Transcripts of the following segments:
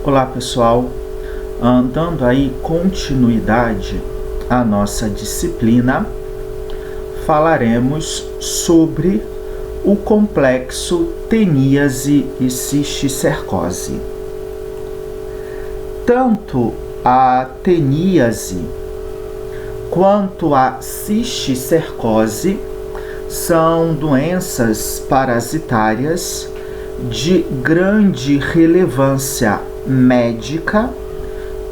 Olá pessoal, dando aí continuidade à nossa disciplina, falaremos sobre o complexo teníase e cisticercose. Tanto a teníase quanto a cisticercose são doenças parasitárias de grande relevância médica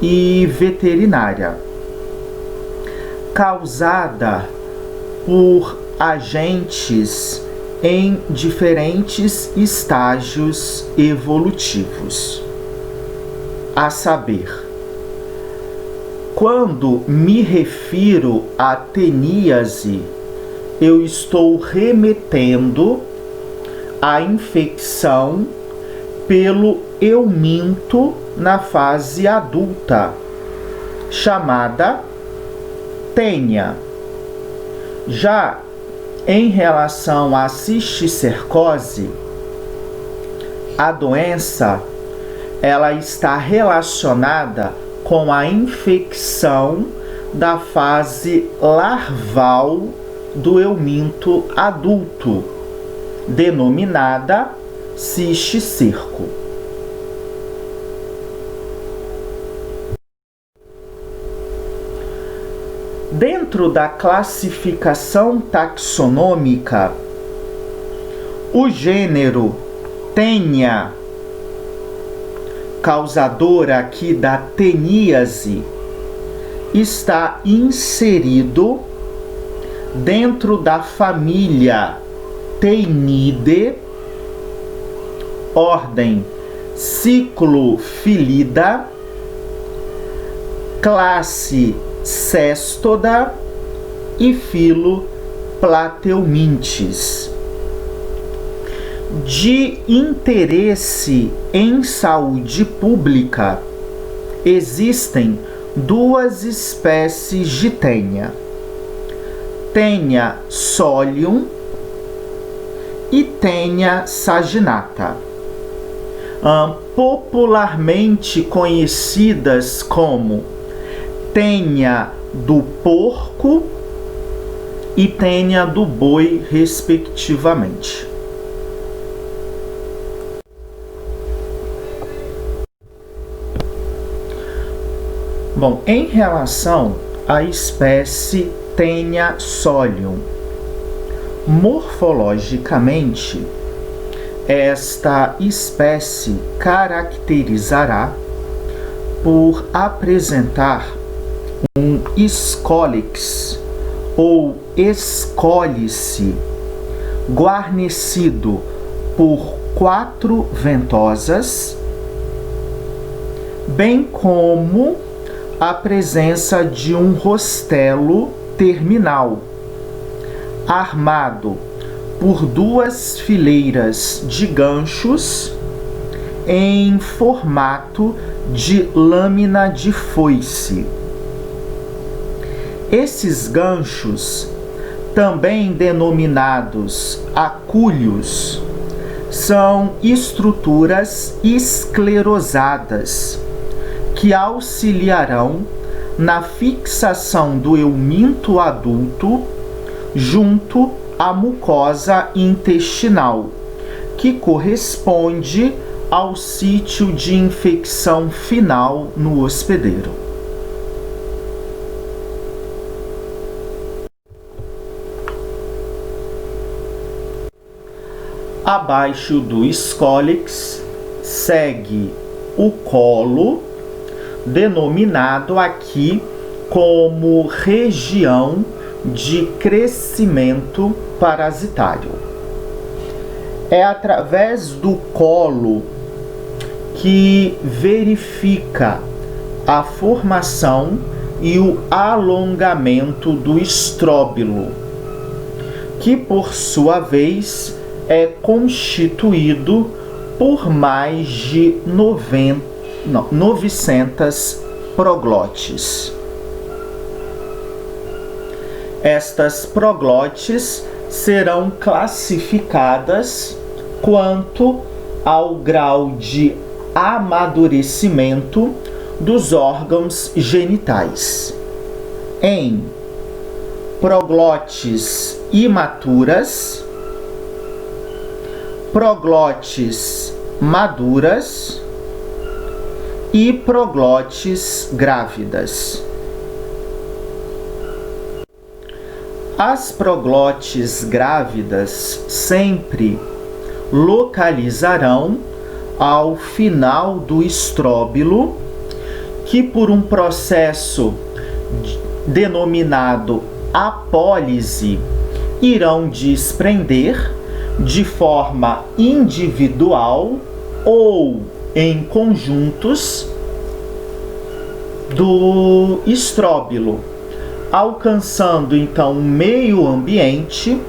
e veterinária, causada por agentes em diferentes estágios evolutivos, a saber, quando me refiro à teníase, eu estou remetendo à infecção pelo euminto na fase adulta, chamada tênia. Já em relação à cisticercose, a doença ela está relacionada com a infecção da fase larval do euminto adulto, denominada cisticerco. Dentro da classificação taxonômica, o gênero Taenia, causadora aqui da teníase, está inserido dentro da família Taenidae, ordem Cyclophilida, classe Cestoda e filo Plateumintes. De interesse em saúde pública, existem duas espécies de tênia: Taenia solium e Taenia saginata, popularmente conhecidas como tênia do porco e tênia do boi, respectivamente. Bom, em relação à espécie Taenia solium, morfologicamente, esta espécie caracterizará por apresentar um escólix ou escólice guarnecido por 4 ventosas, bem como a presença de um rostelo terminal, armado por 2 fileiras de ganchos em formato de lâmina de foice. Esses ganchos, também denominados acúlios, são estruturas esclerosadas que auxiliarão na fixação do euminto adulto junto à mucosa intestinal, que corresponde ao sítio de infecção final no hospedeiro. Abaixo do escólix segue o colo, denominado aqui como região de crescimento parasitário. É através do colo que verifica a formação e o alongamento do estróbilo, que por sua vez é constituído por mais de 900 proglotes. Estas proglotes serão classificadas quanto ao grau de amadurecimento dos órgãos genitais. Em proglotes imaturas, proglotes maduras e proglotes grávidas. As proglotes grávidas sempre localizarão ao final do estróbilo, que por um processo denominado apólise irão desprender de forma individual ou em conjuntos do estróbilo, alcançando então o meio ambiente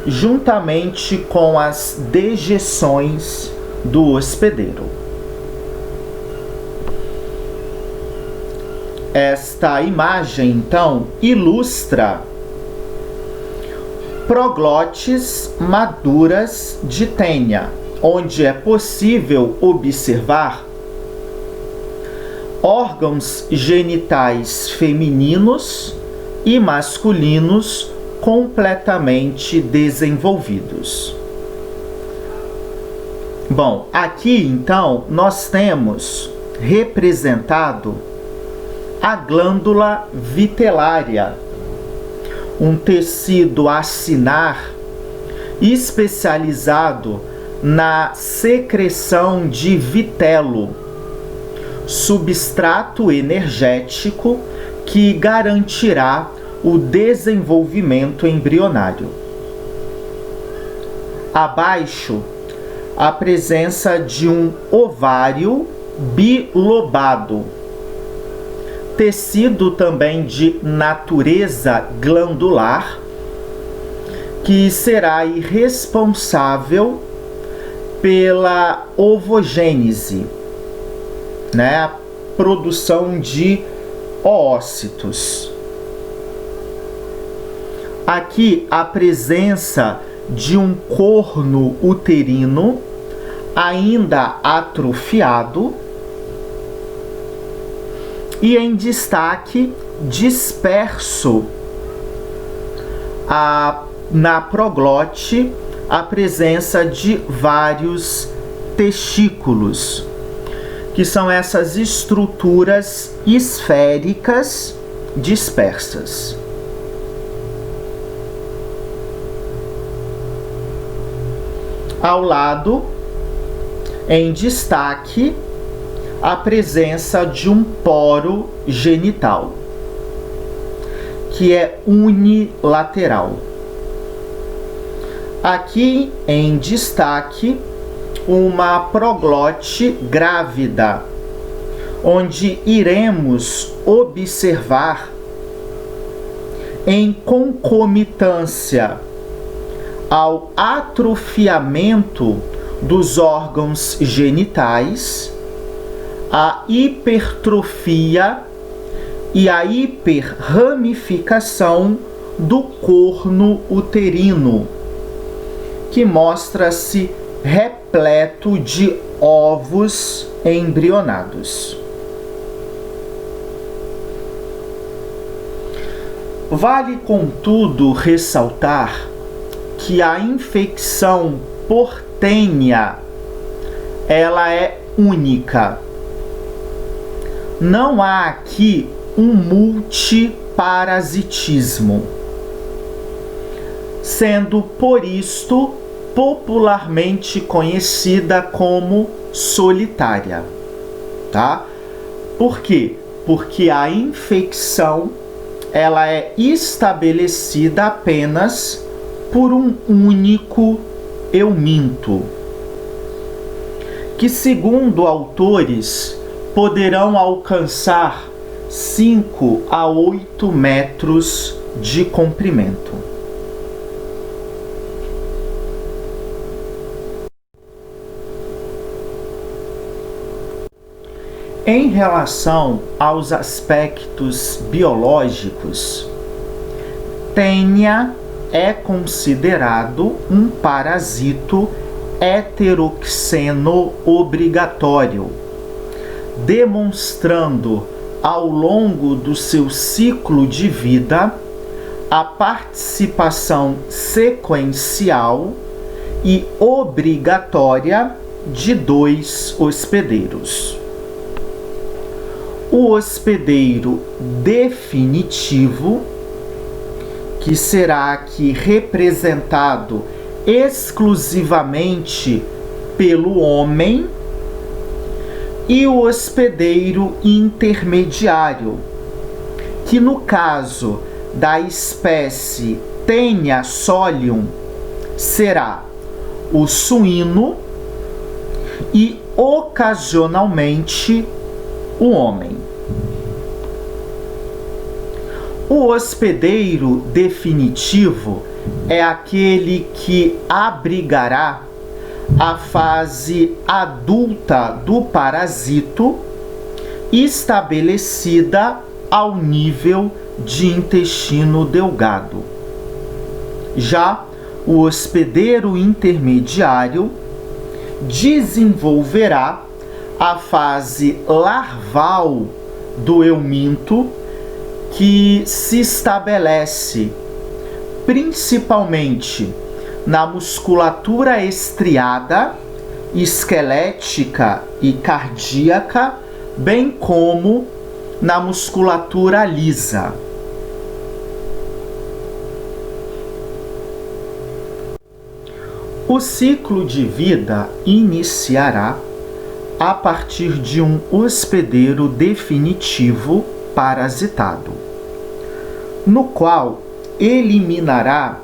juntamente com as dejeções do hospedeiro. Esta imagem então ilustra proglotes maduras de tênia, onde é possível observar órgãos genitais femininos e masculinos completamente desenvolvidos. Bom, aqui então nós temos representado a glândula vitelária, um tecido acinar especializado na secreção de vitelo, substrato energético que garantirá o desenvolvimento embrionário. Abaixo, a presença de um ovário bilobado, tecido também de natureza glandular, que será responsável pela ovogênese, a produção de oócitos. Aqui a presença de um corno uterino ainda atrofiado e em destaque disperso na proglote a presença de vários testículos, que são essas estruturas esféricas dispersas. Ao lado, em destaque, a presença de um poro genital, que é unilateral. Aqui em destaque, uma proglote grávida, onde iremos observar em concomitância ao atrofiamento dos órgãos genitais, a hipertrofia e a hiperramificação do corno uterino, que mostra-se repleto de ovos embrionados. Vale, contudo, ressaltar que a infecção por tênia, ela é única. Não há aqui um multiparasitismo, sendo por isto popularmente conhecida como solitária, tá? Por quê? Porque a infecção ela é estabelecida apenas por um único euminto, que, segundo autores, poderão alcançar 5 a 8 metros de comprimento. Em relação aos aspectos biológicos, tênia é considerado um parasito heteroxeno obrigatório, demonstrando ao longo do seu ciclo de vida a participação sequencial e obrigatória de 2 hospedeiros. O hospedeiro definitivo, que será aqui representado exclusivamente pelo homem, e o hospedeiro intermediário, que no caso da espécie Taenia solium será o suíno e ocasionalmente o homem. O hospedeiro definitivo é aquele que abrigará a fase adulta do parasito, estabelecida ao nível de intestino delgado. Já o hospedeiro intermediário desenvolverá a fase larval do euminto, que se estabelece principalmente na musculatura estriada, esquelética e cardíaca, bem como na musculatura lisa. O ciclo de vida iniciará a partir de um hospedeiro definitivo parasitado, no qual eliminará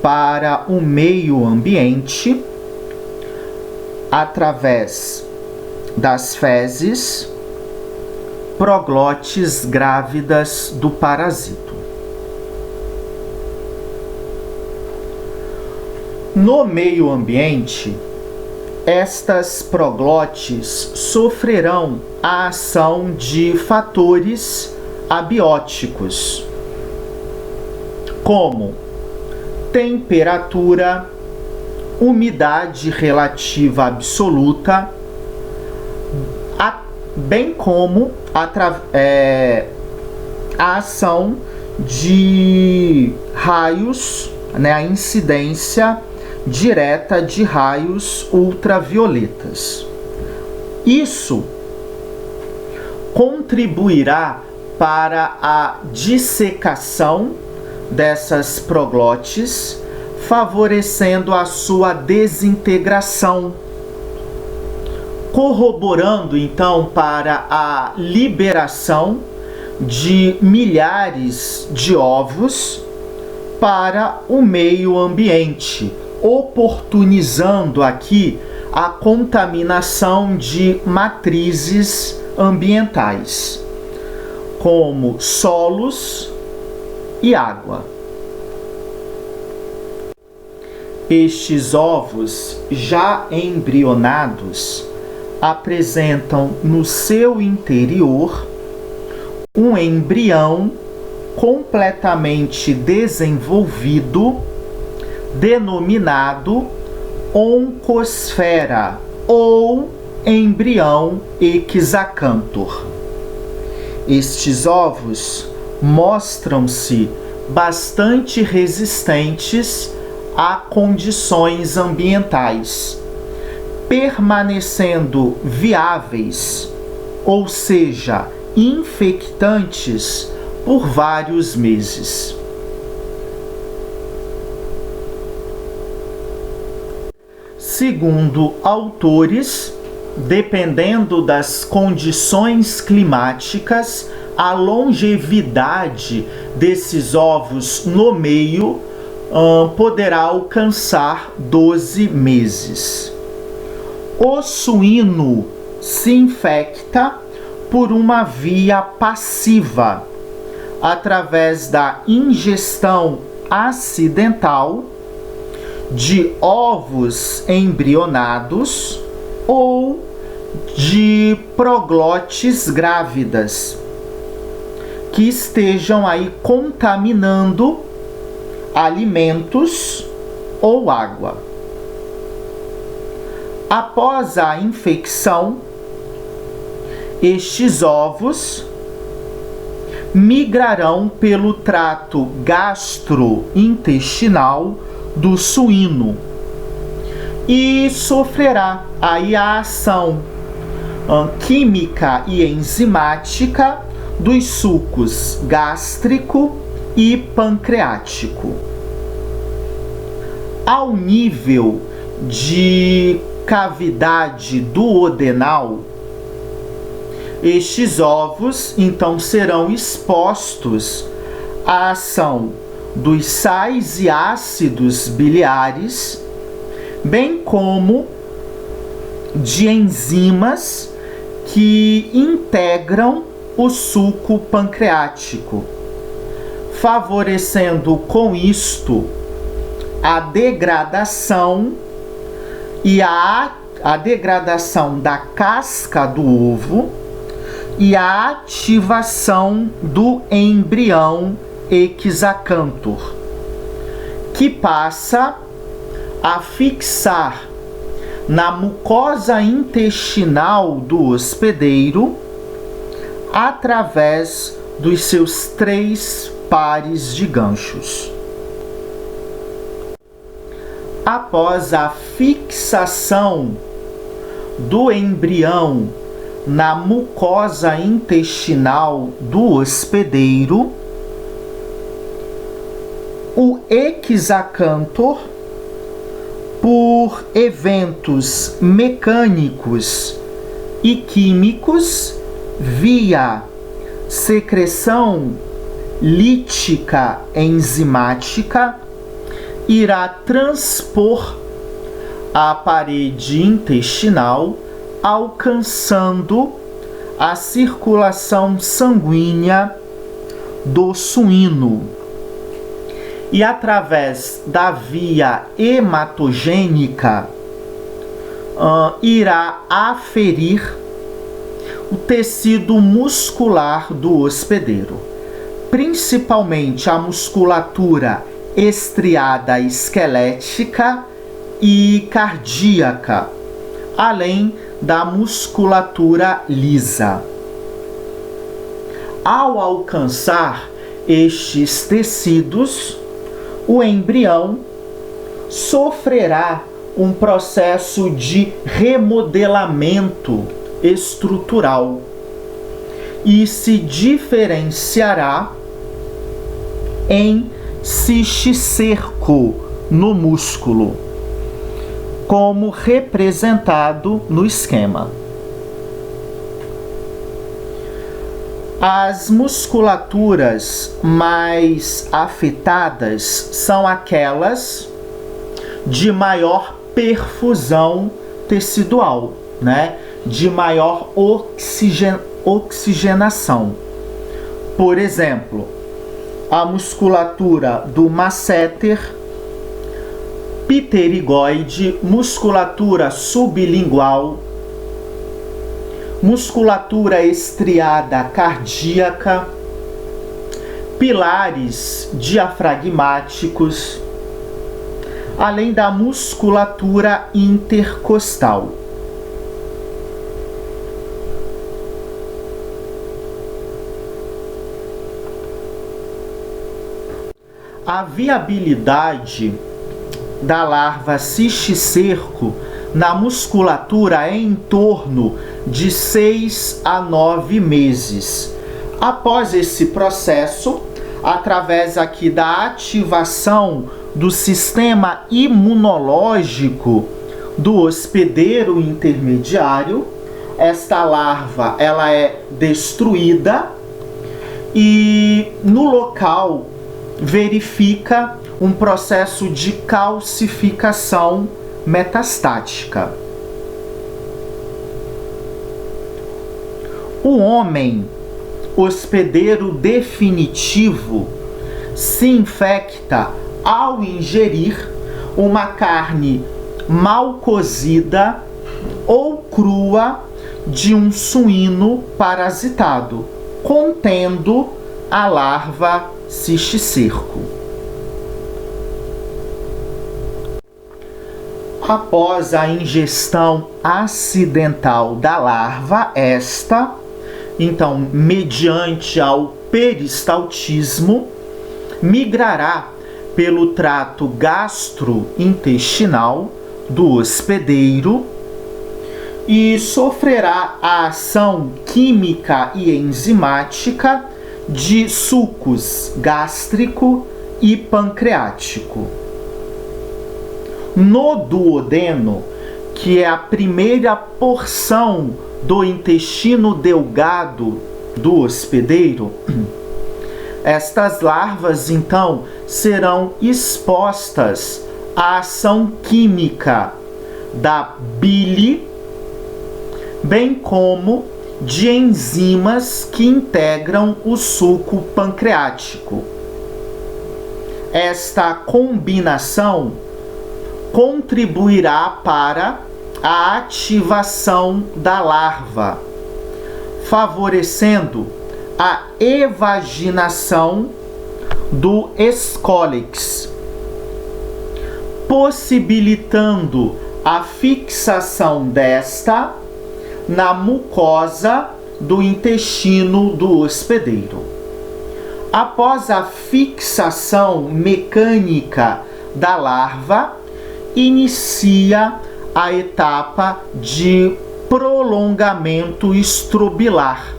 para o meio ambiente, através das fezes, proglotes grávidas do parasito. No meio ambiente, estas proglotes sofrerão a ação de fatores abióticos, como temperatura, umidade relativa absoluta, bem como a ação de raios, a incidência direta de raios ultravioletas. Isso contribuirá para a dissecação dessas proglotes, favorecendo a sua desintegração, corroborando então para a liberação de milhares de ovos para o meio ambiente, oportunizando aqui a contaminação de matrizes ambientais, como solos e água. Estes ovos já embrionados apresentam no seu interior um embrião completamente desenvolvido, denominado oncosfera ou embrião hexacantor. Estes ovos mostram-se bastante resistentes a condições ambientais, permanecendo viáveis, ou seja, infectantes, por vários meses. Segundo autores, dependendo das condições climáticas, a longevidade desses ovos no meio poderá alcançar 12 meses. O suíno se infecta por uma via passiva, através da ingestão acidental de ovos embrionados ou de proglotes grávidas que estejam aí contaminando alimentos ou água. Após a infecção, estes ovos migrarão pelo trato gastrointestinal do suíno e sofrerá aí a ação química e enzimática dos sucos gástrico e pancreático. Ao nível de cavidade duodenal, estes ovos então serão expostos à ação dos sais e ácidos biliares, bem como de enzimas que integram o suco pancreático, favorecendo com isto a degradação e a degradação da casca do ovo e a ativação do embrião hexacanthor, que passa a fixar na mucosa intestinal do hospedeiro através dos seus 3 pares de ganchos. Após a fixação do embrião na mucosa intestinal do hospedeiro, o hexacanthor, por eventos mecânicos e químicos, via secreção lítica enzimática, irá transpor a parede intestinal, alcançando a circulação sanguínea do suíno e, através da via hematogênica, irá aferir o tecido muscular do hospedeiro, principalmente a musculatura estriada esquelética e cardíaca, além da musculatura lisa. Ao alcançar estes tecidos, o embrião sofrerá um processo de remodelamento estrutural e se diferenciará em cisticerco no músculo, como representado no esquema. As musculaturas mais afetadas são aquelas de maior perfusão tecidual, né? De maior oxigenação. Por exemplo, a musculatura do masseter, pterigoide, musculatura sublingual, musculatura estriada cardíaca, pilares diafragmáticos, além da musculatura intercostal. A viabilidade da larva cisticerco na musculatura é em torno de 6 a 9 meses. Após esse processo, através aqui da ativação do sistema imunológico do hospedeiro intermediário, esta larva ela é destruída e no local verifica um processo de calcificação metastática. O homem hospedeiro definitivo se infecta ao ingerir uma carne mal cozida ou crua de um suíno parasitado, contendo a larva cisticerco. Após a ingestão acidental da larva, esta, então, mediante ao peristaltismo, migrará pelo trato gastrointestinal do hospedeiro e sofrerá a ação química e enzimática de sucos gástrico e pancreático. No duodeno, que é a primeira porção do intestino delgado do hospedeiro, estas larvas, então, serão expostas à ação química da bile, bem como de enzimas que integram o suco pancreático. Esta combinação contribuirá para a ativação da larva, favorecendo a evaginação do escólex, possibilitando a fixação desta na mucosa do intestino do hospedeiro. Após a fixação mecânica da larva, inicia a etapa de prolongamento estrobilar,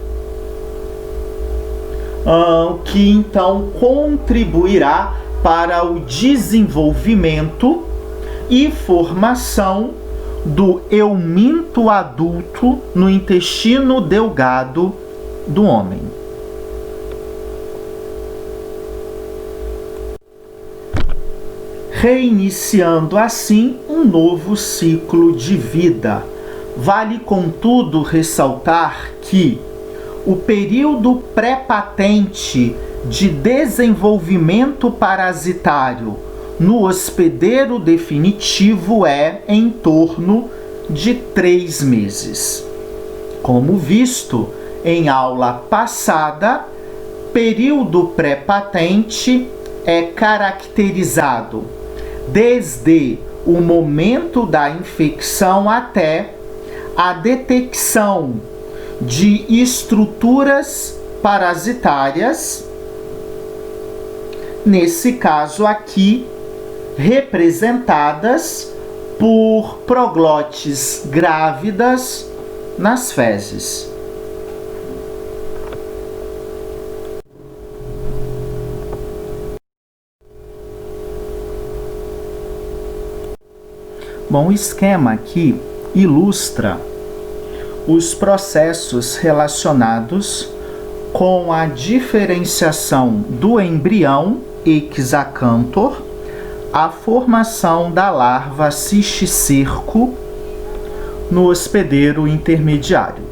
que então contribuirá para o desenvolvimento e formação do euminto adulto no intestino delgado do homem. Reiniciando assim um novo ciclo de vida. Vale, contudo, ressaltar que o período pré-patente de desenvolvimento parasitário no hospedeiro definitivo é em torno de 3 meses. Como visto em aula passada, período pré-patente é caracterizado desde o momento da infecção até a detecção de estruturas parasitárias, nesse caso aqui, representadas por proglotes grávidas nas fezes. Bom, o esquema aqui ilustra os processos relacionados com a diferenciação do embrião Hexacanthor, a formação da larva cisticerco no hospedeiro intermediário.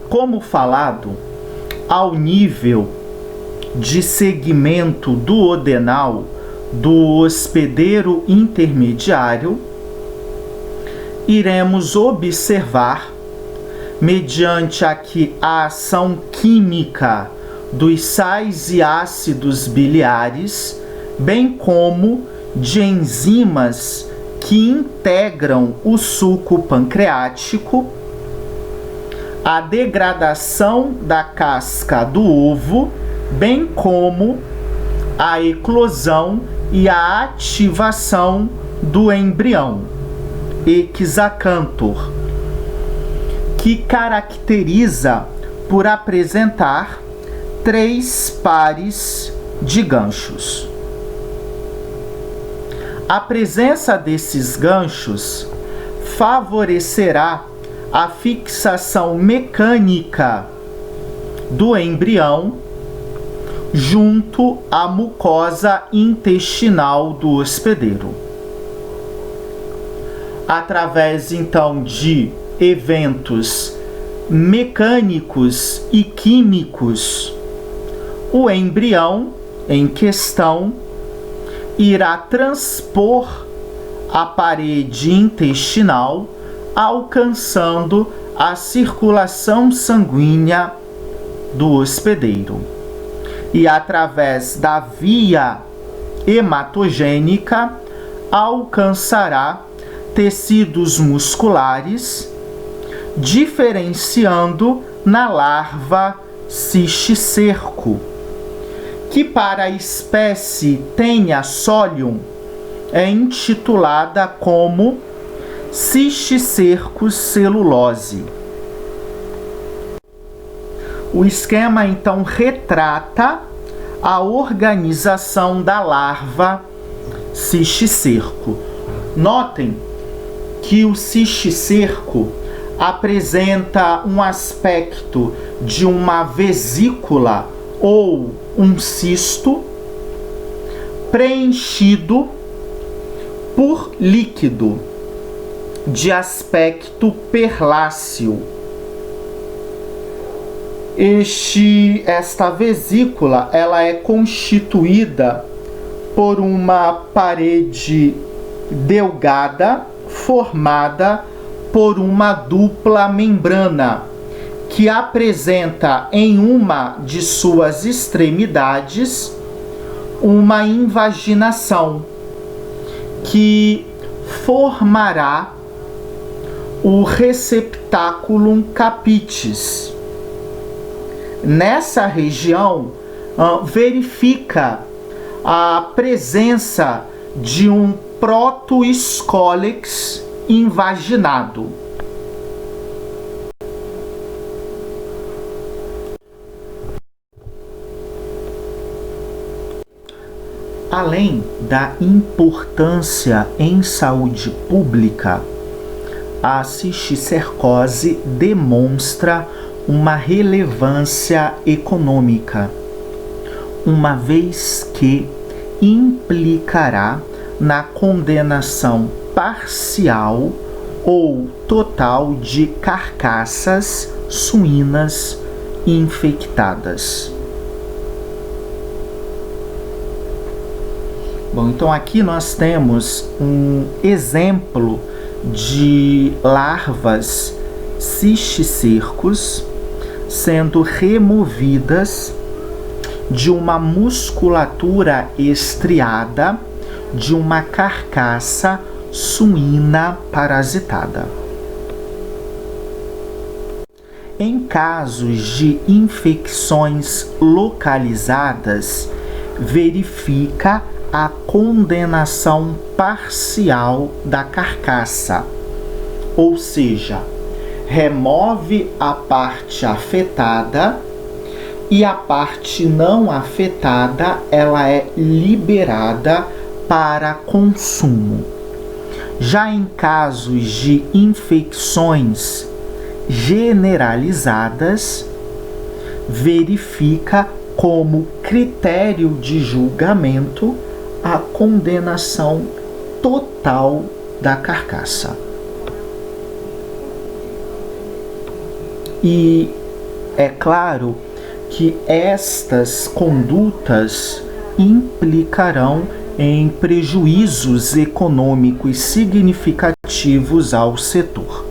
Como falado, ao nível de segmento duodenal do hospedeiro intermediário, iremos observar, mediante aqui a ação química dos sais e ácidos biliares, bem como de enzimas que integram o suco pancreático, a degradação da casca do ovo, bem como a eclosão e a ativação do embrião Hexacanthor, que caracteriza por apresentar 3 pares de ganchos. A presença desses ganchos favorecerá a fixação mecânica do embrião junto à mucosa intestinal do hospedeiro. Através, então, de eventos mecânicos e químicos, o embrião em questão irá transpor a parede intestinal, alcançando a circulação sanguínea do hospedeiro. E através da via hematogênica alcançará tecidos musculares, diferenciando na larva cisticerco, que para a espécie Taenia solium é intitulada como cisticercus celulose. O esquema então retrata a organização da larva cisticerco. Notem que o cisticerco apresenta um aspecto de uma vesícula ou um cisto preenchido por líquido de aspecto perláceo. Esta vesícula ela é constituída por uma parede delgada formada por uma dupla membrana que apresenta em uma de suas extremidades uma invaginação que formará o receptáculum capitis. Nessa região, verifica a presença de um protoescólex invaginado. Além da importância em saúde pública, a cisticercose demonstra uma relevância econômica, uma vez que implicará na condenação parcial ou total de carcaças suínas infectadas. Bom, então aqui nós temos um exemplo de larvas cisticercos sendo removidas de uma musculatura estriada de uma carcaça suína parasitada. Em casos de infecções localizadas, verifica a condenação parcial da carcaça, ou seja, remove a parte afetada e a parte não afetada ela é liberada para consumo. Já em casos de infecções generalizadas, verifica como critério de julgamento a condenação total da carcaça. E é claro que estas condutas implicarão em prejuízos econômicos significativos ao setor.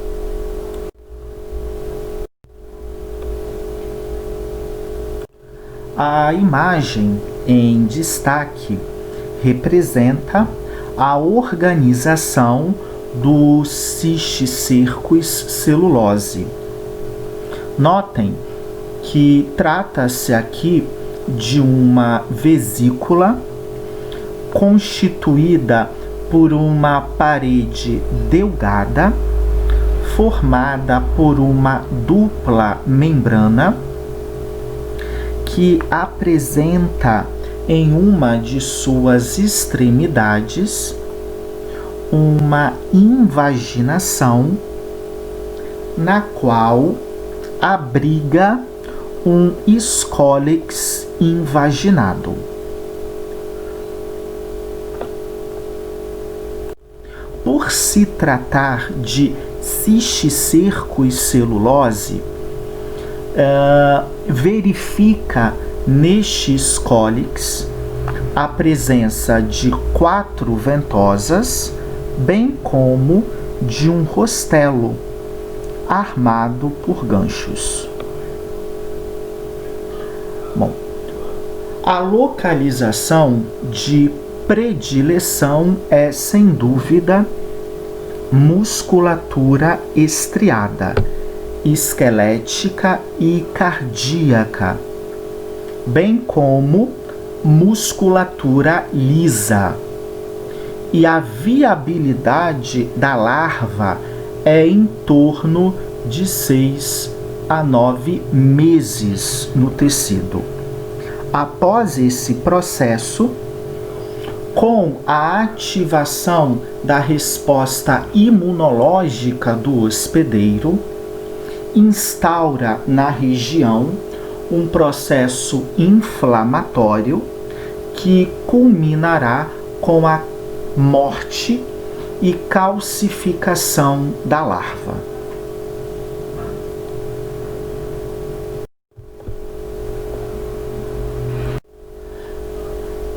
A imagem em destaque representa a organização do cisticercus celulose. Notem que trata-se aqui de uma vesícula constituída por uma parede delgada formada por uma dupla membrana que apresenta em uma de suas extremidades uma invaginação na qual abriga um escólex invaginado. Por se tratar de cisticercus celulose, verifica neste escólex a presença de 4 ventosas, bem como de um rostelo armado por ganchos. Bom, a localização de predileção é, sem dúvida, musculatura estriada, esquelética e cardíaca, bem como musculatura lisa. E a viabilidade da larva é em torno de 6 a 9 meses no tecido. Após esse processo, com a ativação da resposta imunológica do hospedeiro, instaura na região um processo inflamatório que culminará com a morte e calcificação da larva.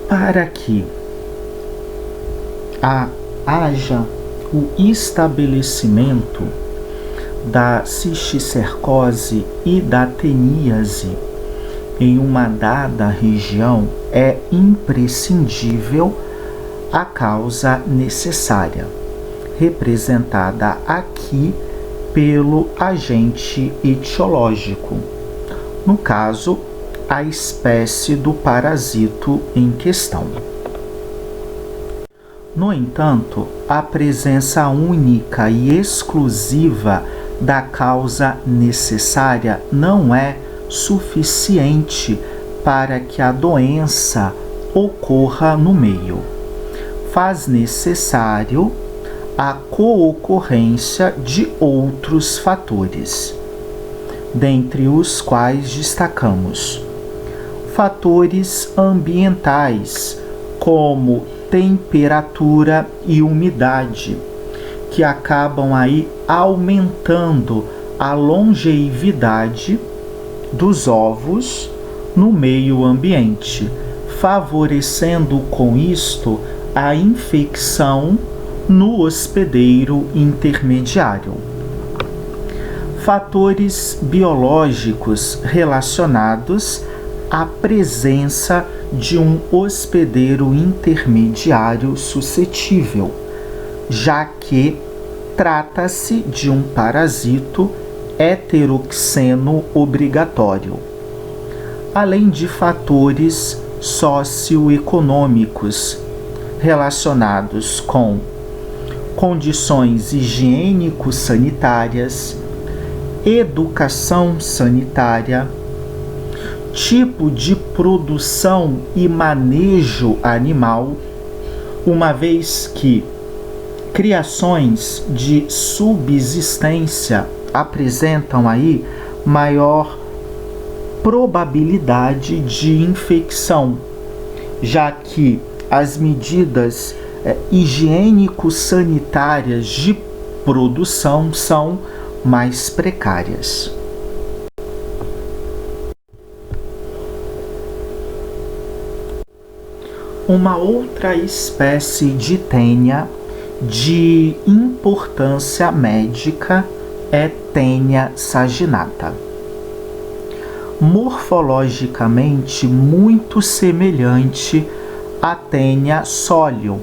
Para que haja o estabelecimento da cisticercose e da teníase em uma dada região, é imprescindível a causa necessária, representada aqui pelo agente etiológico, no caso, a espécie do parasito em questão. No entanto, a presença única e exclusiva da causa necessária não é suficiente para que a doença ocorra no meio. Faz necessário a coocorrência de outros fatores, dentre os quais destacamos fatores ambientais, como temperatura e umidade, que acabam aí aumentando a longevidade dos ovos no meio ambiente, favorecendo com isto a infecção no hospedeiro intermediário. Fatores biológicos relacionados à presença de um hospedeiro intermediário suscetível, já que trata-se de um parasito heteroxeno obrigatório, além de fatores socioeconômicos relacionados com condições higiênico-sanitárias, educação sanitária, tipo de produção e manejo animal, uma vez que criações de subsistência apresentam aí maior probabilidade de infecção, já que as medidas higiênico-sanitárias de produção são mais precárias. Uma outra espécie de tênia de importância médica é Taenia saginata. Morfologicamente muito semelhante à Taenia solium,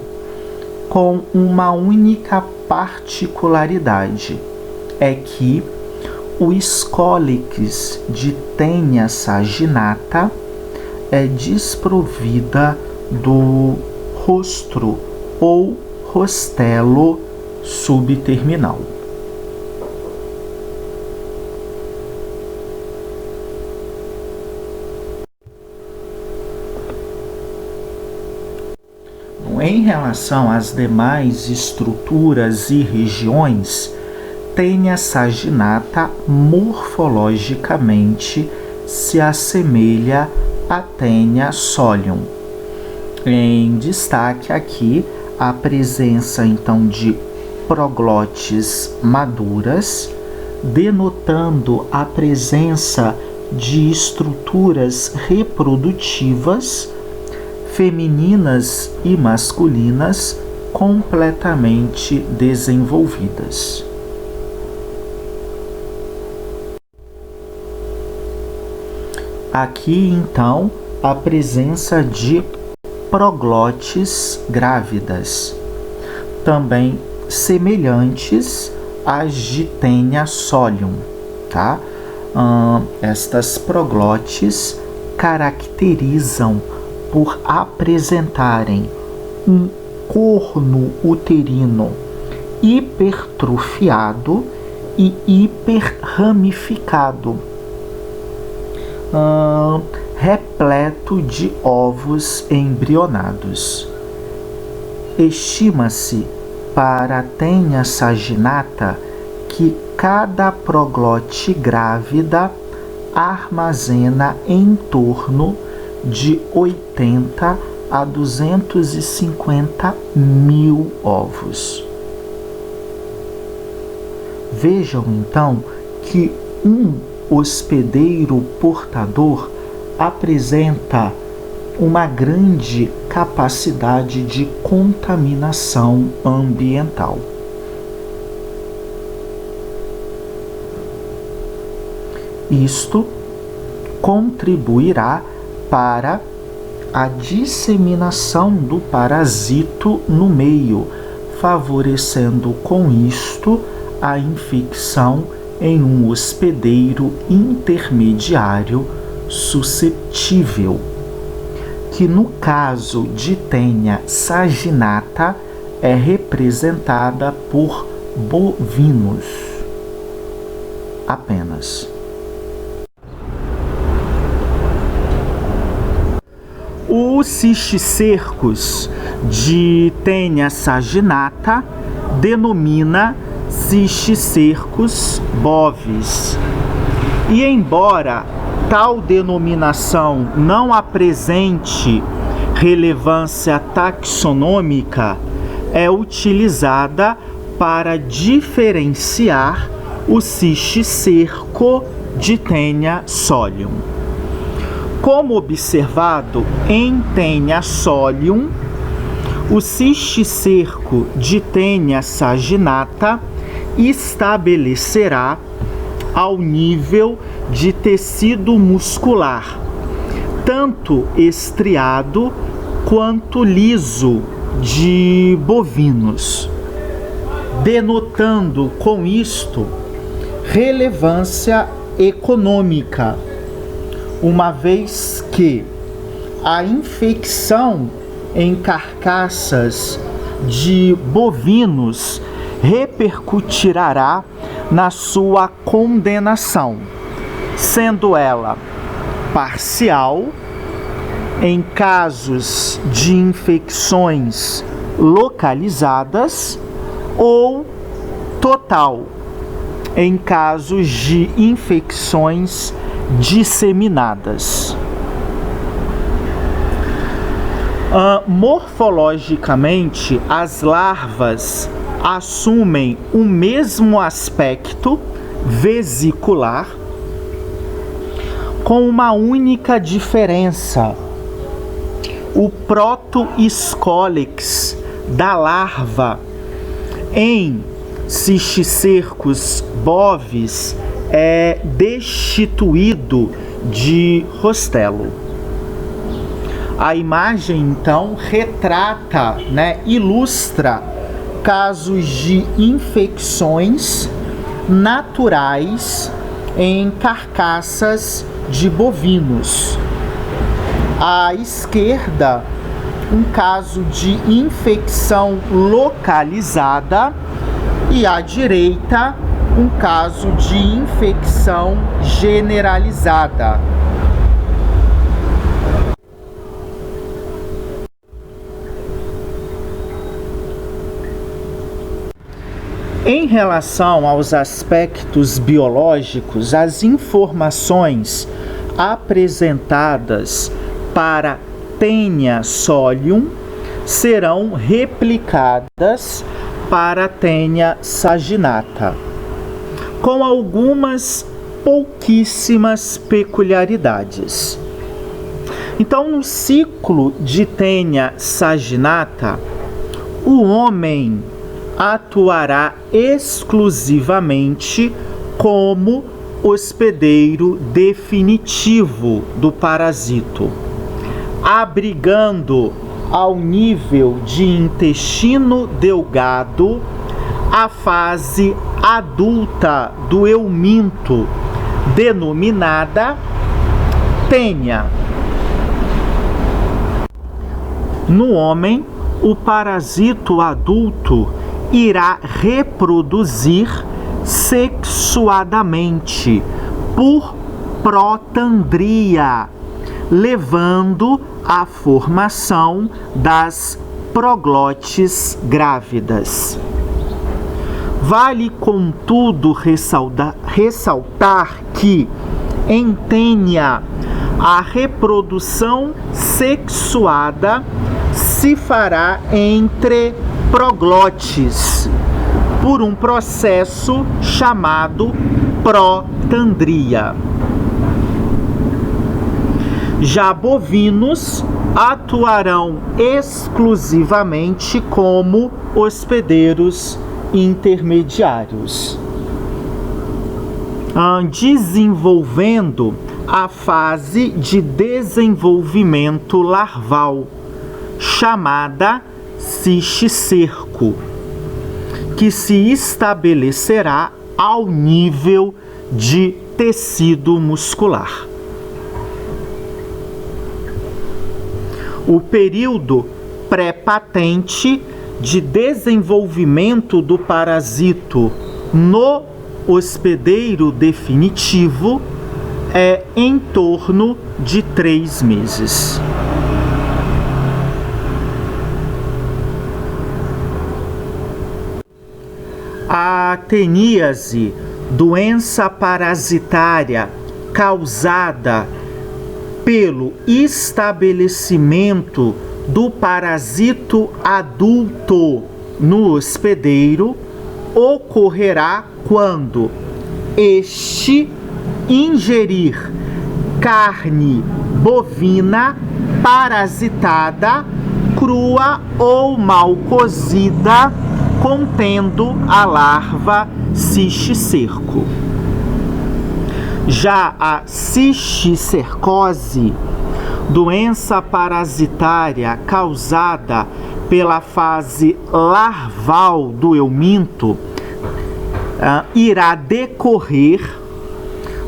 com uma única particularidade, é que o escólix de Taenia saginata é desprovida do rostro ou rostelo subterminal. Em relação às demais estruturas e regiões, Taenia saginata morfologicamente se assemelha a Taenia solium. Em destaque aqui a presença então de proglotes maduras, denotando a presença de estruturas reprodutivas femininas e masculinas completamente desenvolvidas. Aqui então a presença de proglotes grávidas, também semelhantes às de Taenia solium, tá? Estas proglotes caracterizam por apresentarem um corno uterino hipertrofiado e hiperramificado, repleto de ovos embrionados. Estima-se para Taenia saginata que cada proglote grávida armazena em torno de 80 a 250 mil ovos. Vejam então que um hospedeiro portador apresenta uma grande capacidade de contaminação ambiental. Isto contribuirá para a disseminação do parasito no meio, favorecendo com isto a infecção em um hospedeiro intermediário suscetível, que no caso de Taenia saginata é representada por bovinos apenas. O cisticercus de Taenia saginata denomina Cisticercus bovis. E embora tal denominação não apresente relevância taxonômica, é utilizada para diferenciar o cisticerco de Taenia solium. Como observado em Taenia solium, o cisticerco de Taenia saginata estabelecerá ao nível de tecido muscular, tanto estriado quanto liso de bovinos, denotando com isto relevância econômica, uma vez que a infecção em carcaças de bovinos repercutirá na sua condenação, sendo ela parcial em casos de infecções localizadas ou total em casos de infecções disseminadas. Morfologicamente, as larvas assumem o mesmo aspecto vesicular, com uma única diferença: o protoescólex da larva em Cisticercus bovis é destituído de rostelo. A imagem então retrata, ilustra casos de infecções naturais em carcaças de bovinos. À esquerda, um caso de infecção localizada e à direita, um caso de infecção generalizada. Em relação aos aspectos biológicos, as informações apresentadas para Taenia solium serão replicadas para Taenia saginata, com algumas pouquíssimas peculiaridades. Então, no ciclo de Taenia saginata, o homem atuará exclusivamente como hospedeiro definitivo do parasito, abrigando ao nível de intestino delgado a fase adulta do euminto, denominada tênia. No homem, o parasito adulto irá reproduzir sexuadamente por protandria, levando à formação das proglotes grávidas. Vale, contudo, ressaltar que, em tênia, a reprodução sexuada se fará entre proglotes, por um processo chamado protandria. Já bovinos atuarão exclusivamente como hospedeiros intermediários, desenvolvendo a fase de desenvolvimento larval, chamada cisticerco, que se estabelecerá ao nível de tecido muscular. O período pré-patente de desenvolvimento do parasito no hospedeiro definitivo é em torno de 3 meses. A teníase, doença parasitária causada pelo estabelecimento do parasito adulto no hospedeiro, ocorrerá quando este ingerir carne bovina parasitada, crua ou mal cozida, contendo a larva cisticerco. Já a cisticercose, doença parasitária causada pela fase larval do euminto, irá decorrer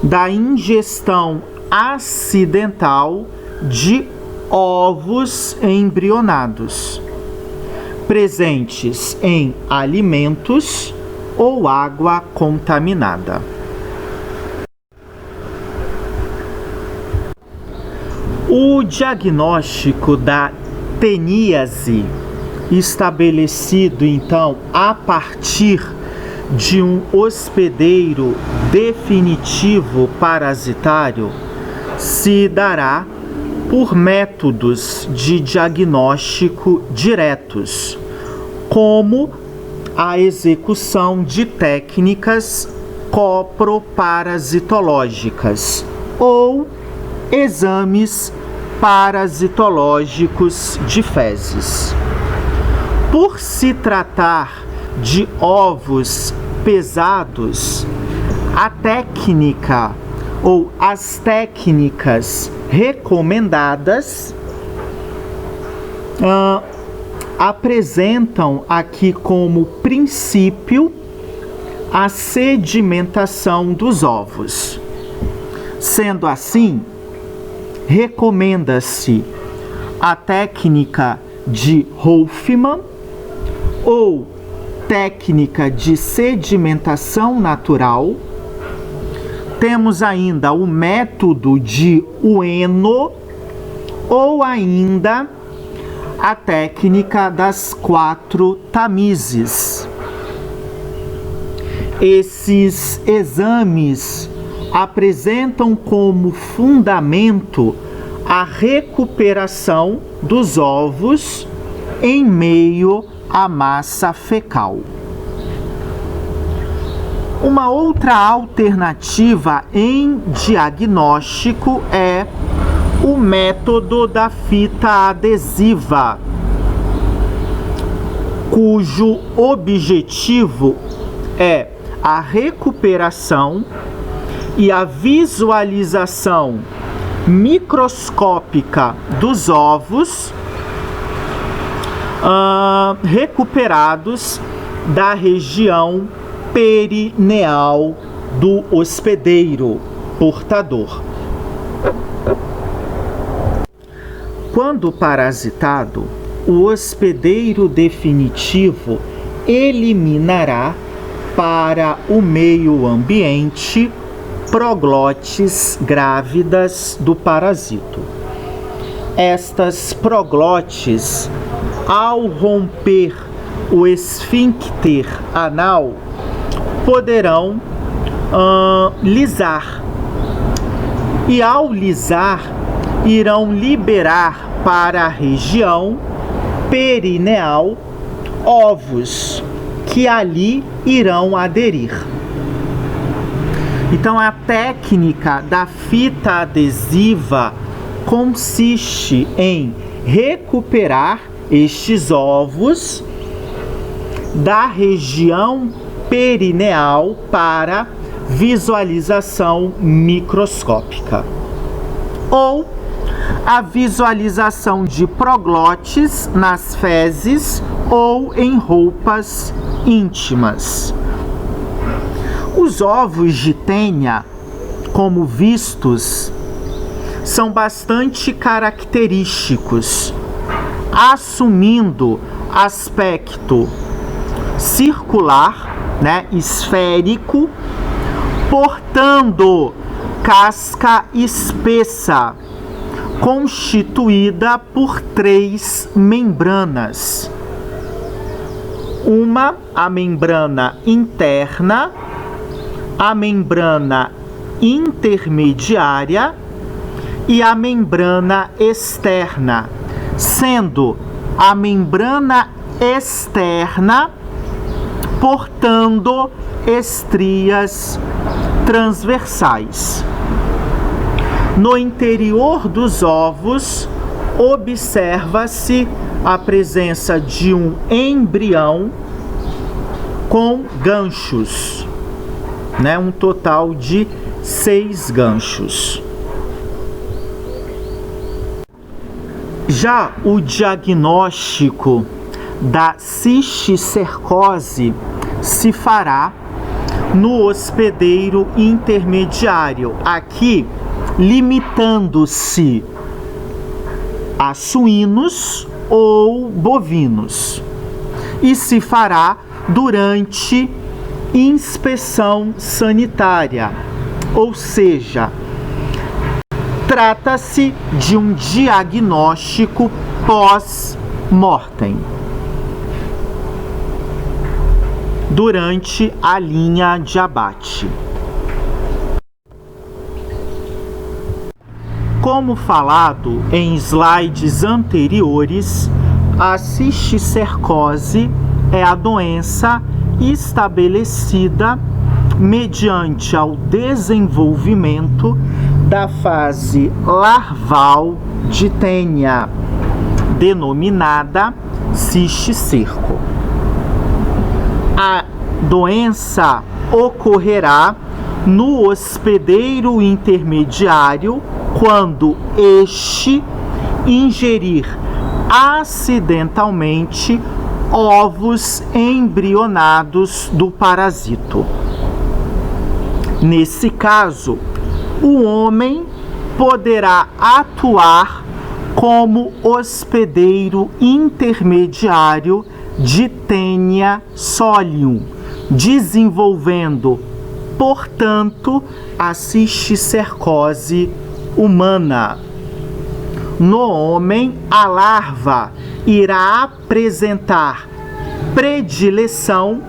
da ingestão acidental de ovos embrionados, presentes em alimentos ou água contaminada. O diagnóstico da teníase, estabelecido então a partir de um hospedeiro definitivo parasitário, se dará por métodos de diagnóstico diretos, como a execução de técnicas coproparasitológicas ou exames parasitológicos de fezes. Por se tratar de ovos pesados, a técnica ou as técnicas recomendadas apresentam aqui como princípio a sedimentação dos ovos. Sendo assim, recomenda-se a técnica de Hoffmann ou técnica de sedimentação natural. Temos ainda o método de Ueno ou ainda a técnica das 4 tamizes. Esses exames apresentam como fundamento a recuperação dos ovos em meio à massa fecal. Uma outra alternativa em diagnóstico é o método da fita adesiva, cujo objetivo é a recuperação e a visualização microscópica dos ovos recuperados da região perineal do hospedeiro portador. Quando parasitado, o hospedeiro definitivo eliminará para o meio ambiente proglotes grávidas do parasito. Estas proglotes, ao romper o esfíncter anal, poderão lisar. E ao lisar, irão liberar para a região perineal ovos que ali irão aderir. Então, a técnica da fita adesiva consiste em recuperar estes ovos da região perineal para visualização microscópica, ou a visualização de proglotes nas fezes ou em roupas íntimas. Os ovos de tênia, como vistos, são bastante característicos, assumindo aspecto circular, esférico, portando casca espessa, constituída por 3 membranas. A membrana interna, a membrana intermediária e a membrana externa, sendo a membrana externa portando estrias transversais. No interior dos ovos, observa-se a presença de um embrião com ganchos, um total de 6 ganchos. Já o diagnóstico da cisticercose se fará no hospedeiro intermediário, aqui limitando-se a suínos ou bovinos, e se fará durante inspeção sanitária, ou seja, trata-se de um diagnóstico pós-mortem, durante a linha de abate. Como falado em slides anteriores, a cisticercose é a doença estabelecida mediante ao desenvolvimento da fase larval de tênia, denominada cisticerco. A doença ocorrerá no hospedeiro intermediário quando este ingerir acidentalmente ovos embrionados do parasito. Nesse caso, o homem poderá atuar como hospedeiro intermediário de Taenia solium, desenvolvendo, portanto, a cisticercose humana. No homem, a larva irá apresentar predileção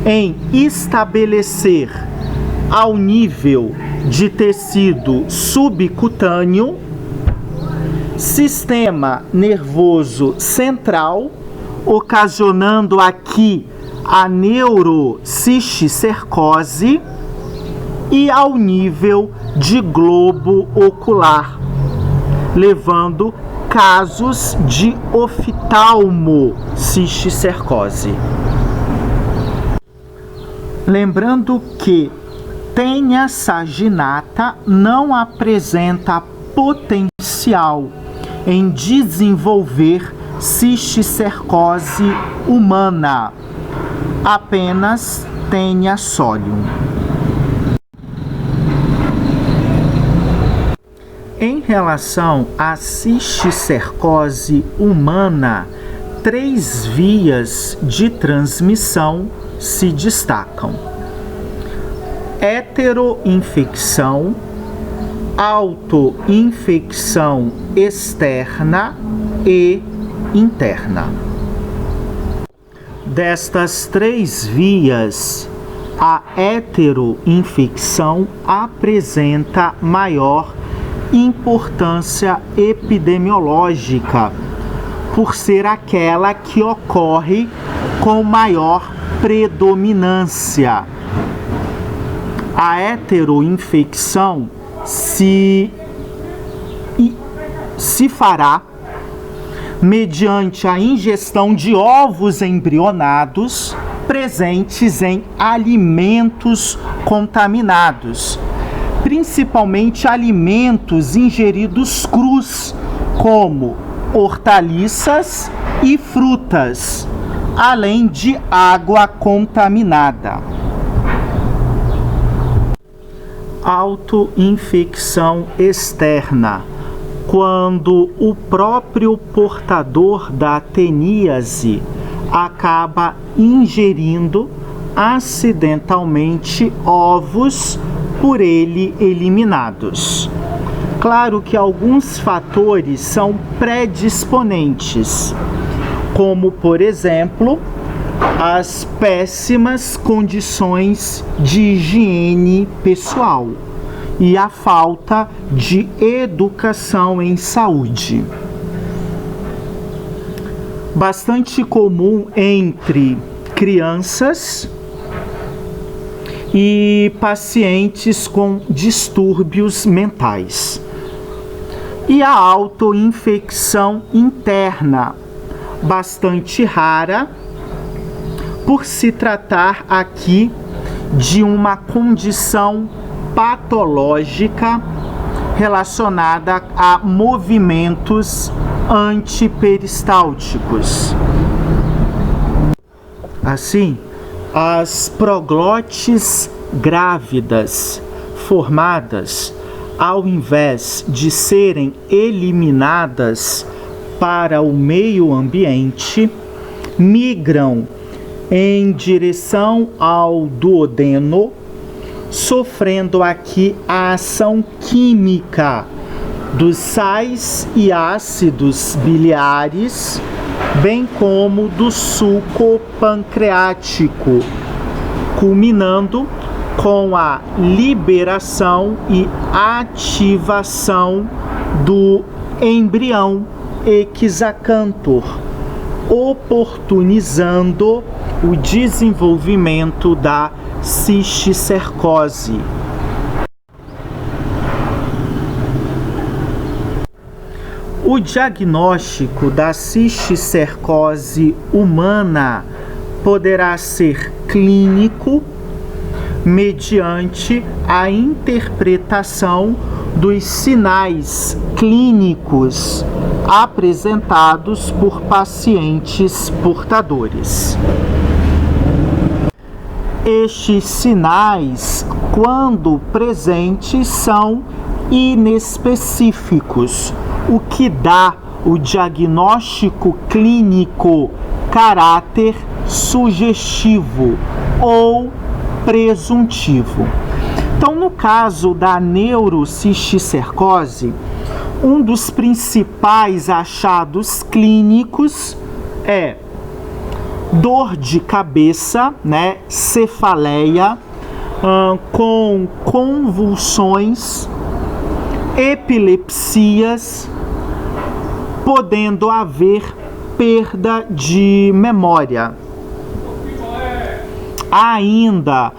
em estabelecer ao nível de tecido subcutâneo, sistema nervoso central, ocasionando aqui a neurocisticercose, e ao nível de globo ocular, levando casos de oftalmocisticercose. Lembrando que Taenia saginata não apresenta potencial em desenvolver cisticercose humana, apenas Taenia solium. Em relação à cisticercose humana, 3 vias de transmissão se destacam: heteroinfecção, autoinfecção externa e interna. Destas 3 vias, a heteroinfecção apresenta maior importância epidemiológica, por ser aquela que ocorre com maior predominância. A heteroinfecção se fará mediante a ingestão de ovos embrionados presentes em alimentos contaminados, principalmente alimentos ingeridos crus, como hortaliças e frutas, além de água contaminada. Autoinfecção externa, quando o próprio portador da teníase acaba ingerindo acidentalmente ovos por ele eliminados. Claro que alguns fatores são predisponentes, como, por exemplo, as péssimas condições de higiene pessoal e a falta de educação em saúde. Bastante comum entre crianças e pacientes com distúrbios mentais. E a autoinfecção interna, bastante rara, por se tratar aqui de uma condição patológica relacionada a movimentos antiperistálticos. Assim, as proglotes grávidas formadas, ao invés de serem eliminadas para o meio ambiente, migram em direção ao duodeno, sofrendo aqui a ação química dos sais e ácidos biliares, bem como do suco pancreático, culminando com a liberação e ativação do embrião hexacanthor, oportunizando o desenvolvimento da cisticercose. O diagnóstico da cisticercose humana poderá ser clínico mediante a interpretação dos sinais clínicos apresentados por pacientes portadores. Estes sinais, quando presentes, são inespecíficos, o que dá o diagnóstico clínico caráter sugestivo ou presuntivo. Então, no caso da neurocisticercose, um dos principais achados clínicos é dor de cabeça, cefaleia, com convulsões, epilepsias, podendo haver perda de memória. Há ainda,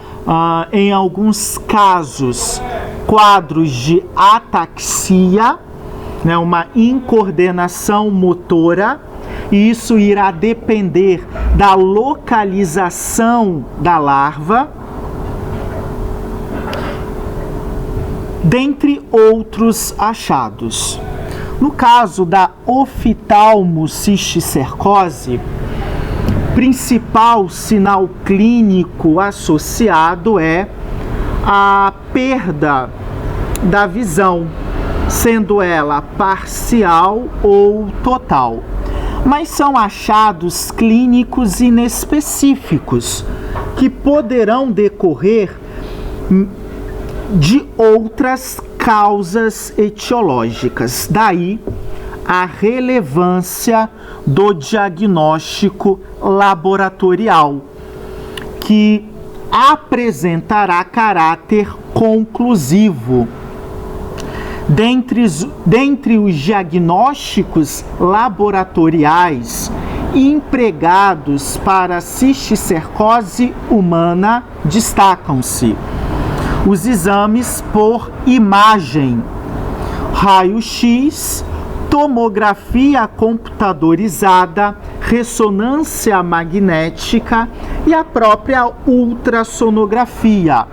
em alguns casos, quadros de ataxia, uma incoordenação motora, e isso irá depender da localização da larva, dentre outros achados. No caso da oftalmocisticercose, principal sinal clínico associado é a perda da visão, sendo ela parcial ou total. Mas são achados clínicos inespecíficos que poderão decorrer de outras causas etiológicas. Daí a relevância do diagnóstico laboratorial, que apresentará caráter conclusivo. Dentre os diagnósticos laboratoriais empregados para cisticercose humana destacam-se os exames por imagem, raio-x, tomografia computadorizada, ressonância magnética e a própria ultrassonografia,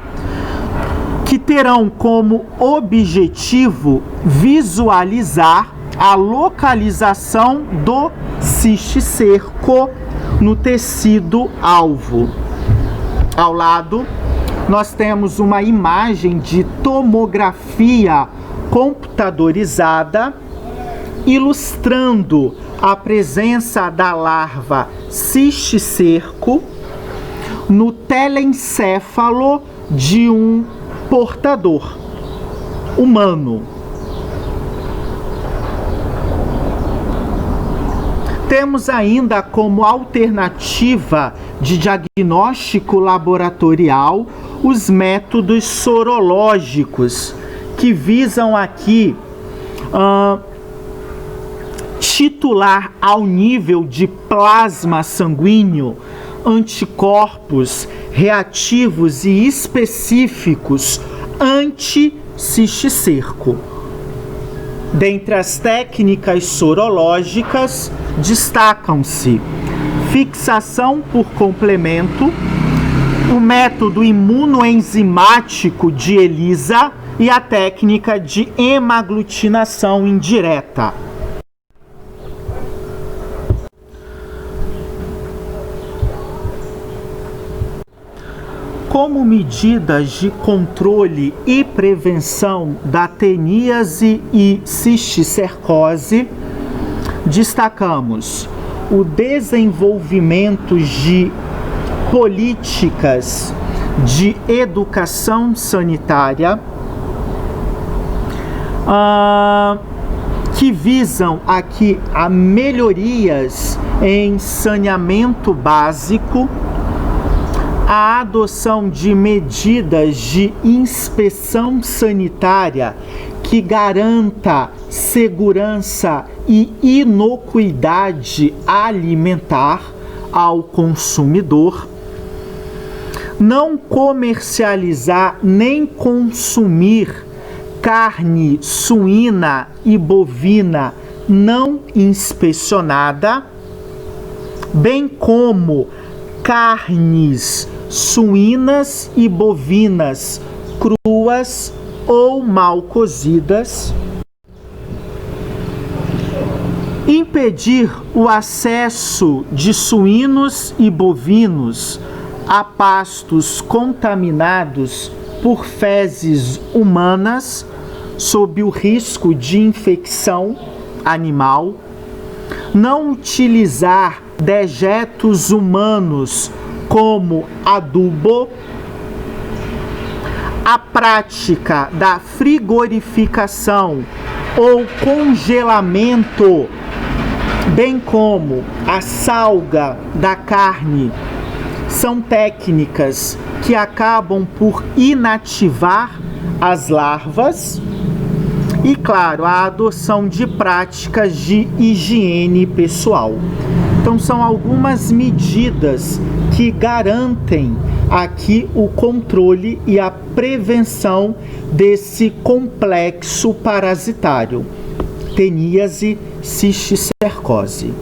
que terão como objetivo visualizar a localização do cisticerco no tecido alvo. Ao lado, nós temos uma imagem de tomografia computadorizada ilustrando a presença da larva cisticerco no telencéfalo de um portador humano. Temos ainda como alternativa de diagnóstico laboratorial os métodos sorológicos, que visam aqui titular ao nível de plasma sanguíneo anticorpos reativos e específicos anti-cisticerco. Dentre as técnicas sorológicas, destacam-se fixação por complemento, o método imunoenzimático de ELISA e a técnica de hemaglutinação indireta. Como medidas de controle e prevenção da teníase e cisticercose, destacamos o desenvolvimento de políticas de educação sanitária que visam aqui a melhorias em saneamento básico, a adoção de medidas de inspeção sanitária que garanta segurança e inocuidade alimentar ao consumidor, não comercializar nem consumir carne suína e bovina não inspecionada, bem como carnes suínas e bovinas cruas ou mal cozidas, impedir o acesso de suínos e bovinos a pastos contaminados por fezes humanas sob o risco de infecção animal, não utilizar dejetos humanos como adubo, a prática da frigorificação ou congelamento, bem como a salga da carne, são técnicas que acabam por inativar as larvas e, claro, a adoção de práticas de higiene pessoal. Então, são algumas medidas que garantem aqui o controle e a prevenção desse complexo parasitário, teníase cisticercose.